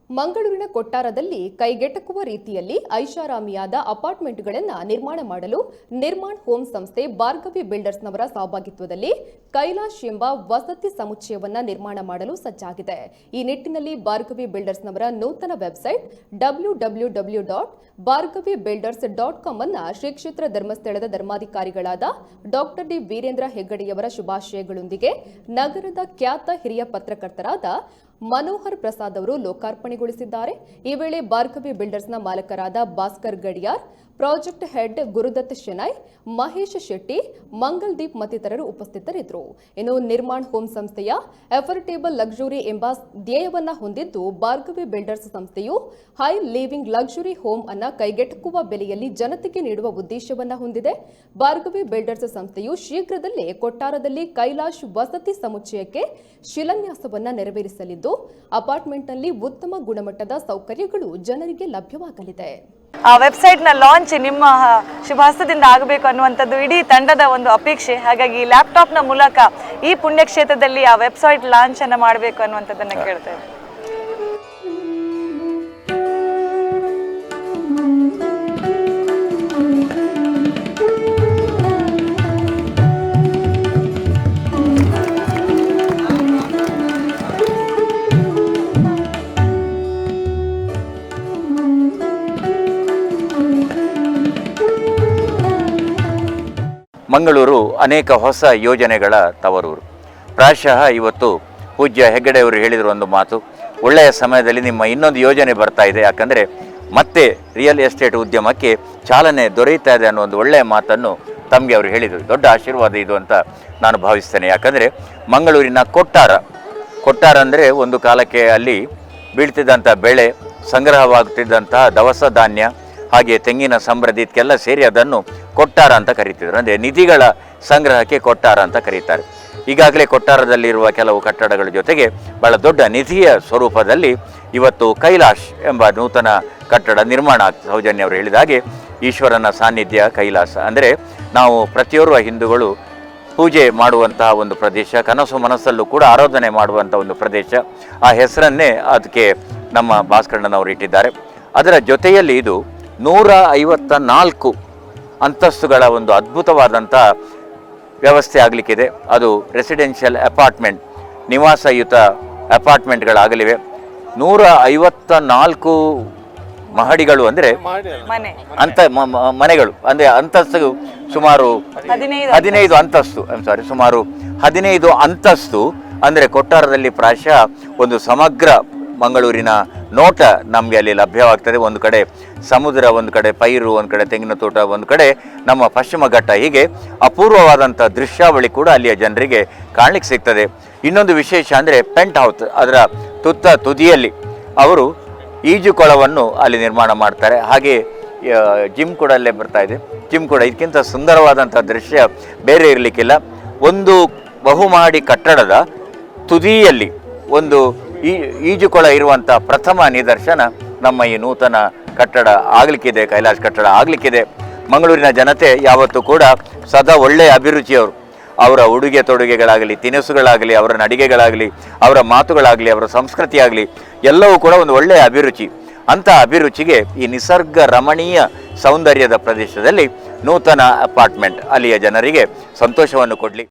ಮಂಗಳೂರಿನ ಕೊಟ್ಟಾರದಲ್ಲಿ ಕೈಗೆಟಕುವ ರೀತಿಯಲ್ಲಿ ಐಷಾರಾಮಿಯಾದ ಅಪಾರ್ಟ್ಮೆಂಟ್ಗಳನ್ನು ನಿರ್ಮಾಣ ಮಾಡಲು ನಿರ್ಮಾಣ್ ಹೋಮ್ ಸಂಸ್ಥೆ ಭಾರ್ಗವಿ ಬಿಲ್ಡರ್ಸ್ನವರ ಸಹಭಾಗಿತ್ವದಲ್ಲಿ ಕೈಲಾಶ್ ಎಂಬ ವಸತಿ ಸಮುಚ್ಚಯವನ್ನು ನಿರ್ಮಾಣ ಮಾಡಲು ಸಜ್ಜಾಗಿದೆ. ಈ ನಿಟ್ಟಿನಲ್ಲಿ ಭಾರ್ಗವಿ ಬಿಲ್ಡರ್ಸ್ನವರ ನೂತನ ವೆಬ್ಸೈಟ್ www.bhargavibuilders.com ಅನ್ನು ಶ್ರೀ ಕ್ಷೇತ್ರ ಧರ್ಮಸ್ಥಳದ ಧರ್ಮಾಧಿಕಾರಿಗಳಾದ ಡಾಕ್ಟರ್ ಡಿ ವೀರೇಂದ್ರ ಹೆಗ್ಗಡೆಯವರ ಶುಭಾಶಯಗಳೊಂದಿಗೆ ನಗರದ ಖ್ಯಾತ ಹಿರಿಯ ಪತ್ರಕರ್ತರಾದ ಮನೋಹರ್ ಪ್ರಸಾದ್ ಅವರು ಲೋಕಾರ್ಪಣೆಗೊಳಿಸಿದ್ದಾರೆ. ಈ ವೇಳೆ ಭಾರ್ಗವಿ ಬಿಲ್ಡರ್ಸ್ನ ಮಾಲಕರಾದ ಭಾಸ್ಕರ್ ಗಡಿಯಾರ್, ಪ್ರಾಜೆಕ್ಟ್ ಹೆಡ್ ಗುರುದತ್ ಶೆನೈ, ಮಹೇಶ್ ಶೆಟ್ಟಿ, ಮಂಗಲ್ ದೀಪ್ ಮತ್ತಿತರರು ಉಪಸ್ಥಿತರಿದ್ದರು. ಇನ್ನು ನಿರ್ಮಾಣ್ ಹೋಮ್ ಸಂಸ್ಥೆಯ ಎಫರ್ಟೇಬಲ್ ಲಕ್ಸುರಿ ಎಂಬ ಧ್ಯೇಯವನ್ನ ಹೊಂದಿದ್ದು, ಭಾರ್ಗವಿ ಬಿಲ್ಡರ್ಸ್ ಸಂಸ್ಥೆಯು ಹೈ ಲಿವಿಂಗ್ ಲಕ್ಸುರಿ ಹೋಮ್ ಅನ್ನ ಕೈಗೆಟಕುವ ಬೆಲೆಯಲ್ಲಿ ಜನತೆಗೆ ನೀಡುವ ಉದ್ದೇಶವನ್ನ ಹೊಂದಿದೆ. ಭಾರ್ಗವಿ ಬಿಲ್ಡರ್ಸ್ ಸಂಸ್ಥೆಯು ಶೀಘ್ರದಲ್ಲೇ ಕೊಟ್ಟಾರದಲ್ಲಿ ಕೈಲಾಶ್ ವಸತಿ ಸಮುಚ್ಚಯಕ್ಕೆ ಶಿಲಾನ್ಯಾಸವನ್ನ ನೆರವೇರಿಸಲಿದ್ದು, ಅಪಾರ್ಟ್ಮೆಂಟ್ನಲ್ಲಿ ಉತ್ತಮ ಗುಣಮಟ್ಟದ ಸೌಕರ್ಯಗಳು ಜನರಿಗೆ ಲಭ್ಯವಾಗಲಿದೆ. ಆ ವೆಬ್ಸೈಟ್ನ ಲಾಂಚ್ ನಿಮ್ಮ ಶುಭಾಸ್ತ್ರದಿಂದ ಆಗಬೇಕು ಅನ್ನುವಂಥದ್ದು ಇಡೀ ತಂಡದ ಒಂದು ಅಪೇಕ್ಷೆ. ಹಾಗಾಗಿ ಲ್ಯಾಪ್ಟಾಪ್ನ ಮೂಲಕ ಈ ಪುಣ್ಯಕ್ಷೇತ್ರದಲ್ಲಿ ಆ ವೆಬ್ಸೈಟ್ ಲಾಂಚ್ ಅನ್ನು ಮಾಡಬೇಕು ಅನ್ನುವಂಥದ್ದನ್ನು ಕೇಳ್ತೇವೆ. ಮಂಗಳೂರು ಅನೇಕ ಹೊಸ ಯೋಜನೆಗಳ ತವರೂರು. ಪ್ರಾಯಶಃ ಇವತ್ತು ಪೂಜ್ಯ ಹೆಗ್ಗಡೆಯವರು ಹೇಳಿದರು ಒಂದು ಮಾತು, ಒಳ್ಳೆಯ ಸಮಯದಲ್ಲಿ ನಿಮ್ಮ ಇನ್ನೊಂದು ಯೋಜನೆ ಬರ್ತಾ ಇದೆ, ಯಾಕಂದರೆ ಮತ್ತೆ ರಿಯಲ್ ಎಸ್ಟೇಟ್ ಉದ್ಯಮಕ್ಕೆ ಚಾಲನೆ ದೊರೆಯುತ್ತಾ ಇದೆ ಅನ್ನೋ ಒಂದು ಒಳ್ಳೆಯ ಮಾತನ್ನು ತಮಗೆ ಅವರು ಹೇಳಿದರು. ದೊಡ್ಡ ಆಶೀರ್ವಾದ ಇದು ಅಂತ ನಾನು ಭಾವಿಸ್ತೇನೆ. ಯಾಕಂದರೆ ಮಂಗಳೂರಿನ ಕೊಟ್ಟಾರ ಅಂದರೆ ಒಂದು ಕಾಲಕ್ಕೆ ಅಲ್ಲಿ ಬೀಳ್ತಿದ್ದಂಥ ಬೆಳೆ, ಸಂಗ್ರಹವಾಗುತ್ತಿದ್ದಂತಹ ದವಸ ಧಾನ್ಯ, ಹಾಗೆ ತೆಂಗಿನ ಸಮೃದ್ಧಿ ಇದಕ್ಕೆಲ್ಲ ಸೇರಿ ಅದನ್ನು ಕೊಟ್ಟಾರ ಅಂತ ಕರೀತಿದ್ರು. ಅಂದರೆ ನಿಧಿಗಳ ಸಂಗ್ರಹಕ್ಕೆ ಕೊಟ್ಟಾರ ಅಂತ ಕರೀತಾರೆ. ಈಗಾಗಲೇ ಕೊಟ್ಟಾರದಲ್ಲಿರುವ ಕೆಲವು ಕಟ್ಟಡಗಳ ಜೊತೆಗೆ ಬಹಳ ದೊಡ್ಡ ನಿಧಿಯ ಸ್ವರೂಪದಲ್ಲಿ ಇವತ್ತು ಕೈಲಾಶ್ ಎಂಬ ನೂತನ ಕಟ್ಟಡ ನಿರ್ಮಾಣ ಆಗ್ತದೆ. ಸೌಜನ್ಯ ಅವರು ಹೇಳಿದ ಹಾಗೆ ಈಶ್ವರನ ಸಾನ್ನಿಧ್ಯ ಕೈಲಾಸ ಅಂದರೆ ನಾವು ಪ್ರತಿಯೋರ್ವ ಹಿಂದೂಗಳು ಪೂಜೆ ಮಾಡುವಂತಹ ಒಂದು ಪ್ರದೇಶ, ಕನಸು ಮನಸ್ಸಲ್ಲೂ ಕೂಡ ಆರಾಧನೆ ಮಾಡುವಂಥ ಒಂದು ಪ್ರದೇಶ. ಆ ಹೆಸರನ್ನೇ ಅದಕ್ಕೆ ನಮ್ಮ ಭಾಸ್ಕರಣ್ಣನವರು ಇಟ್ಟಿದ್ದಾರೆ. ಅದರ ಜೊತೆಯಲ್ಲಿ ಇದು 154 ಅಂತಸ್ತುಗಳ ಒಂದು ಅದ್ಭುತವಾದಂಥ ವ್ಯವಸ್ಥೆ ಆಗಲಿಕ್ಕಿದೆ. ಅದು ರೆಸಿಡೆನ್ಷಿಯಲ್ ಅಪಾರ್ಟ್ಮೆಂಟ್, ನಿವಾಸಯುತ ಅಪಾರ್ಟ್ಮೆಂಟ್ಗಳಾಗಲಿವೆ. 154 ಮಹಡಿಗಳು ಅಂದರೆ ಮನೆಗಳು ಅಂದರೆ ಅಂತಸ್ತು ಸುಮಾರು 15 ಅಂತಸ್ತು. ಸುಮಾರು 15 ಅಂತಸ್ತು ಅಂದರೆ ಕೊಟ್ಟಾರದಲ್ಲಿ ಪ್ರಾಯಶಃ ಒಂದು ಸಮಗ್ರ ಮಂಗಳೂರಿನ ನೋಟ ನಮಗೆ ಅಲ್ಲಿ ಲಭ್ಯವಾಗ್ತದೆ. ಒಂದು ಕಡೆ ಸಮುದ್ರ, ಒಂದು ಕಡೆ ಪೈರು, ಒಂದು ಕಡೆ ತೆಂಗಿನ ತೋಟ, ಒಂದು ಕಡೆ ನಮ್ಮ ಪಶ್ಚಿಮ ಘಟ್ಟ, ಹೀಗೆ ಅಪೂರ್ವವಾದಂಥ ದೃಶ್ಯಾವಳಿ ಕೂಡ ಅಲ್ಲಿಯ ಜನರಿಗೆ ಕಾಣಲಿಕ್ಕೆ ಸಿಗ್ತದೆ. ಇನ್ನೊಂದು ವಿಶೇಷ ಅಂದರೆ ಪೆಂಟ್ ಹೌಸ್, ಅದರ ತುದಿಯಲ್ಲಿ ಅವರು ಈಜುಕೊಳವನ್ನು ಅಲ್ಲಿ ನಿರ್ಮಾಣ ಮಾಡ್ತಾರೆ. ಹಾಗೆ ಜಿಮ್ ಕೂಡ ಅಲ್ಲೇ ಬರ್ತಾ ಇದೆ. ಜಿಮ್ ಕೂಡ ಇದಕ್ಕಿಂತ ಸುಂದರವಾದಂಥ ದೃಶ್ಯ ಬೇರೆ ಇರಲಿಕ್ಕಿಲ್ಲ. ಒಂದು ಬಹುಮಹಡಿ ಕಟ್ಟಡದ ತುದಿಯಲ್ಲಿ ಒಂದು ಈಜುಕೊಳ ಇರುವಂಥ ಪ್ರಥಮ ನಿದರ್ಶನ ನಮ್ಮ ಈ ನೂತನ ಕಟ್ಟಡ ಆಗಲಿಕ್ಕಿದೆ, ಕೈಲಾಶ್ ಕಟ್ಟಡ ಆಗಲಿಕ್ಕಿದೆ. ಮಂಗಳೂರಿನ ಜನತೆ ಯಾವತ್ತೂ ಕೂಡ ಸದಾ ಒಳ್ಳೆಯ ಅಭಿರುಚಿಯವರು. ಅವರ ಉಡುಗೆ ತೊಡುಗೆಗಳಾಗಲಿ, ತಿನಿಸುಗಳಾಗಲಿ, ಅವರ ನಡಿಗೆಗಳಾಗಲಿ, ಅವರ ಮಾತುಗಳಾಗಲಿ, ಅವರ ಸಂಸ್ಕೃತಿ ಆಗಲಿ, ಎಲ್ಲವೂ ಕೂಡ ಒಂದು ಒಳ್ಳೆಯ ಅಭಿರುಚಿ. ಅಂಥ ಅಭಿರುಚಿಗೆ ಈ ನಿಸರ್ಗ ರಮಣೀಯ ಸೌಂದರ್ಯದ ಪ್ರದೇಶದಲ್ಲಿ ನೂತನ ಅಪಾರ್ಟ್ಮೆಂಟ್ ಅಲ್ಲಿಯ ಜನರಿಗೆ ಸಂತೋಷವನ್ನು ಕೊಡಲಿ.